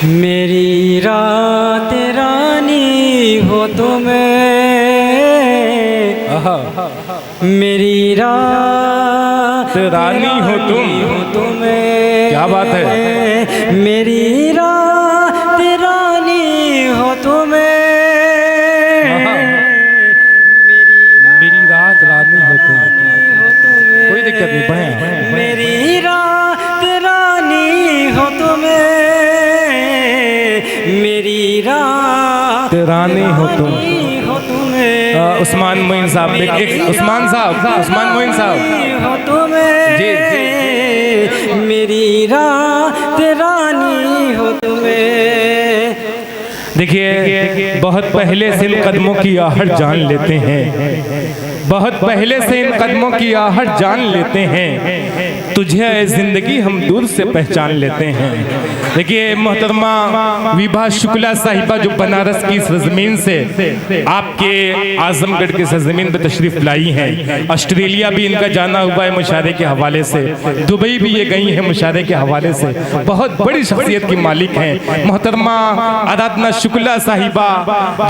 मेरी रात रानी हो तुम, मेरी रात रानी हो तुम। क्या बात है। मेरी रात रानी हो तुम, मेरी रात रानी हो तुम। कोई दिक्कत नहीं, बढ़िया। मेरी रात रानी हो तुम, मेरी रात रानी हो तुम। हो तुम। उस्मान मोइन साहब, उस्मान मोइन साहब हो तुम, जी। मेरी रात रानी हो तुम। देखिए, बहुत पहले से इन कदमों की आहट जान लेते हैं, बहुत पहले से इन कदमों की आहट जान लेते हैं, तुझे ऐ जिंदगी हम दूर से पहचान लेते हैं। देखिए मोहतरमा विभा शुक्ला साहिबा जो बनारस की सरजमीन से आपके आजमगढ़ की सरजमीन पर तशरीफ लाई हैं, ऑस्ट्रेलिया भी इनका जाना हुआ है मुशायरे के हवाले से, दुबई भी ये गई हैं मुशायरे के हवाले से, बहुत बड़ी शख्सियत की मालिक हैं मोहतरमा आराधना शुक्ला साहिबा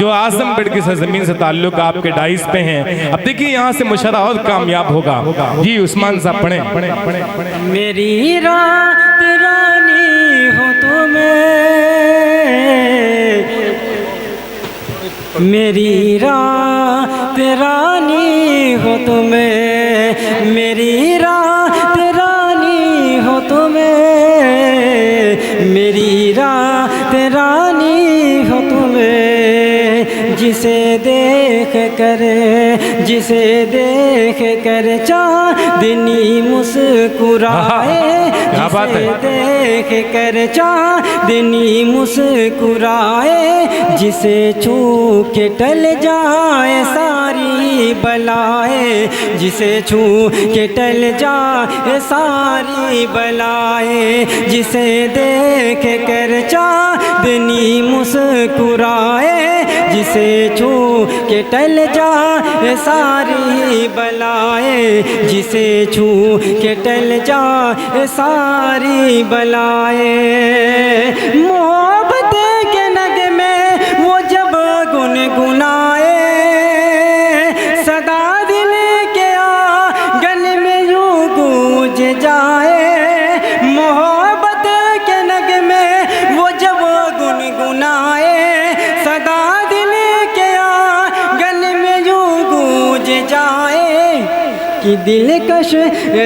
जो आजमगढ़ की सरजमीन से ताल्लुक आपके डाइस पे हैं। अब देखिए यहाँ से मुशायरा और कामयाब होगा। जी उस्मान साहब पढ़ें। मेरी रात रानी हो तुम, मेरी रात रानी हो तुम, मेरी रात रानी हो तुम, मेरी रात रानी हो तुम। जिसे देख कर चांदनी मुस्कुराए, जिसे देख कर चांदनी मुस्कुराए, जिसे छू के टल जाए सारी बलाए, जिसे छू के टल जाए सारी बलाए, जिसे देख कर चांदनी मुस्कुराए, जिसे छू के टल जाए सारी बलाए, जिसे छू के टल जाए सारी बलाए। मोहब्बत के नगमे वो जब गुनगुनाए, सदा दिल के आंगन में यूं गूंज जाए। मोहब्बत के नगमे वो जब गुनगुनाए, सदा कि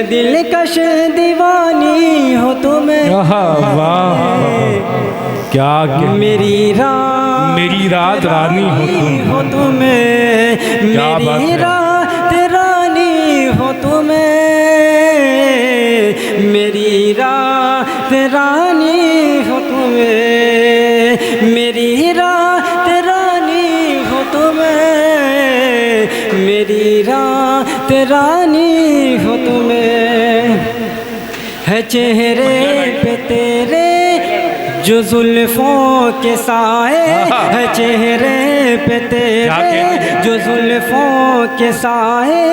दिलकश दीवानी हो तुम। वाह क्या मेरी रात रानी हो तुम, मेरी रात रानी हो तुम, मेरी रात रानी हो तुम, मेरी रात रानी हो तुम, मेरी रात रानी हो तुम। है चेहरे पे तेरे जो जुल्फों के साए, है चेहरे पे तेरे जो जुल्फों के साए,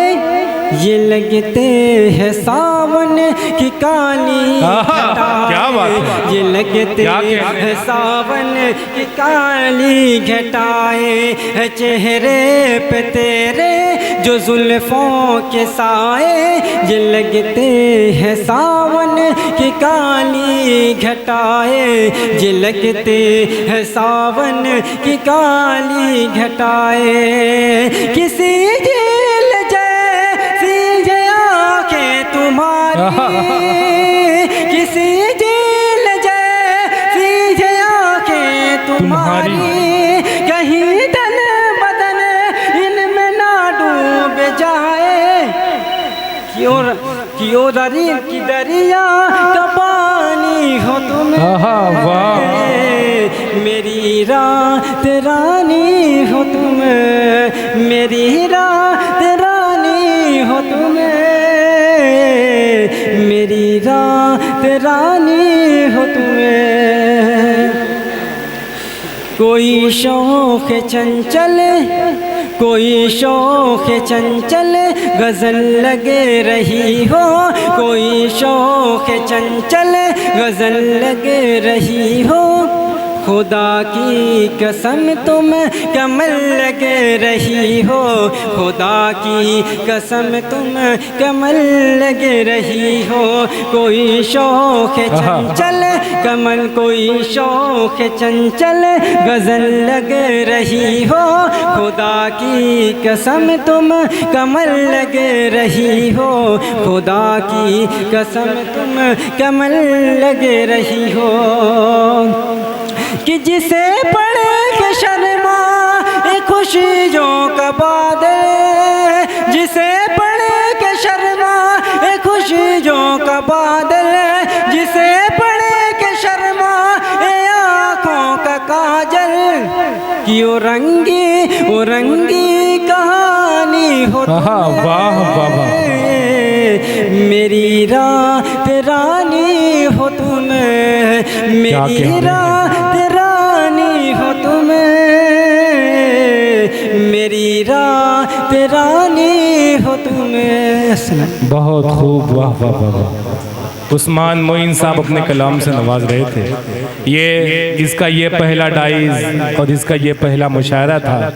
ये लगते हैं सावन की काली घटाएं। क्या बात है। ये लगते हैं सावन की काली घटाएं, है चेहरे पे तेरे जो जुल्फों के साए, ये लगते हैं सावन की काली घटाएं, ये लगते हैं सावन की काली घटाएं। किसी झील जैसी आंखें तुम्हारी, किसी झील जैसी आंखें तुम्हारी, कहीं तन बदन इनमें ना डूब जाए। क्यों दरिया का पानी हो तुम। मेरी रात रानी हो तुम, मेरी रात रानी हो तुम, मेरी रात रानी हो तुम। कोई शौक चंचल, कोई शौक चंचल गज़ल लगे रही हो, कोई शौक चंचल गज़ल लगे रही हो, खुदा की कसम तुम कमल लगे रही हो, खुदा की कसम तुम कमल लगे रही हो। कोई शौक चंचल कमल, कोई शौक चंचल गजल लग रही हो, खुदा की कसम तुम कमल लग रही हो, खुदा की कसम तुम कमल लग रही हो। कि जिसे पढ़े के शर्मा ए खुशियों का बादल, जिसे पढ़े के शर्मा ए खुशियों का बादल, जिसे पढ़े के शर्मा ए आँखों का काजल, कि वो रंगी कहानी हो वाह वाह वाह। मेरी रात रानी हो तुम, मेरी रात रानी हो तुम, मेरी रात रानी हो तुम। बहुत खूब, वाह वाह वाह वाह। उस्मान मोइन साहब अपने कलाम से नवाज रहे थे। ये इसका ये पहला डाइज और इसका ये पहला मुशायरा था।